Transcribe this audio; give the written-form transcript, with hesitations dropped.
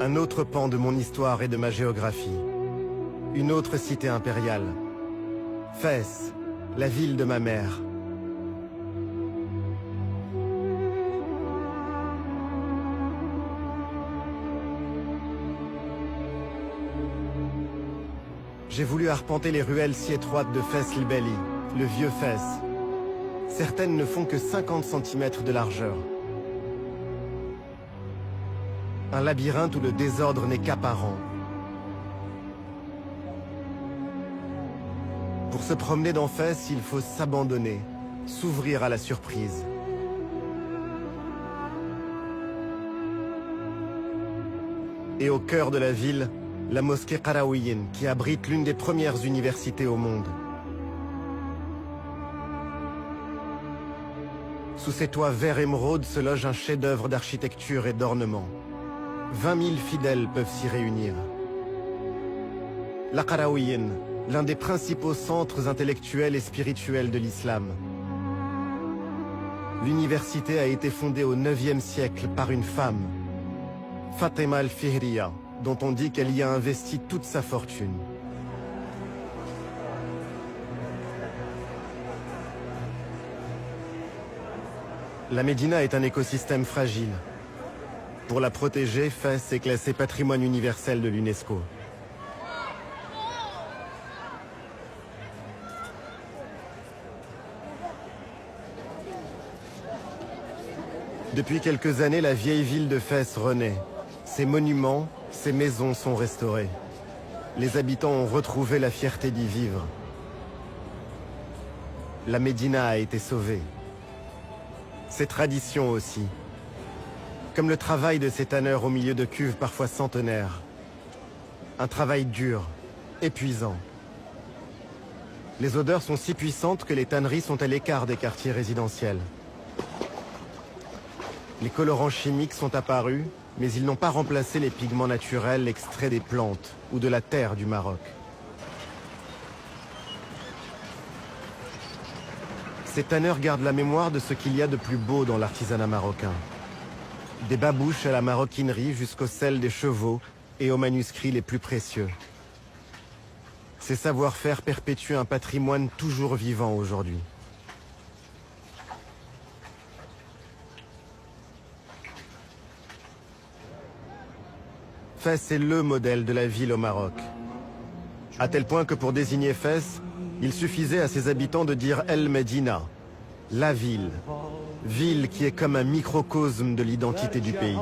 Un autre pan de mon histoire et de ma géographie. Une autre cité impériale. Fès, la ville de ma mère. J'ai voulu arpenter les ruelles si étroites de Fès el Belli, le vieux Fès. Certaines ne font que 50 cm de largeur. Un labyrinthe où le désordre n'est qu'apparent. Pour se promener dans Fès, il faut s'abandonner, s'ouvrir à la surprise. Et au cœur de la ville, la mosquée Qarawiyyin, qui abrite l'une des premières universités au monde. Sous ses toits vert émeraude se loge un chef-d'œuvre d'architecture et d'ornement. 20 000 fidèles peuvent s'y réunir. La Qarawiyyin, l'un des principaux centres intellectuels et spirituels de l'islam. L'université a été fondée au IXe siècle par une femme, Fatima al-Fihriya, dont on dit qu'elle y a investi toute sa fortune. La Médina est un écosystème fragile. Pour la protéger, Fès est classé patrimoine universel de l'UNESCO. Depuis quelques années, la vieille ville de Fès renaît. Ses monuments, ses maisons sont restaurées. Les habitants ont retrouvé la fierté d'y vivre. La Médina a été sauvée. Ses traditions aussi. Comme le travail de ces tanneurs au milieu de cuves parfois centenaires. Un travail dur, épuisant. Les odeurs sont si puissantes que les tanneries sont à l'écart des quartiers résidentiels. Les colorants chimiques sont apparus, mais ils n'ont pas remplacé les pigments naturels extraits des plantes ou de la terre du Maroc. Ces tanneurs gardent la mémoire de ce qu'il y a de plus beau dans l'artisanat marocain. Des babouches à la maroquinerie jusqu'aux selles des chevaux et aux manuscrits les plus précieux. Ces savoir-faire perpétuent un patrimoine toujours vivant aujourd'hui. Fès est le modèle de la ville au Maroc. À tel point que pour désigner Fès, il suffisait à ses habitants de dire El Medina, la ville. Ville qui est comme un microcosme de l'identité du pays.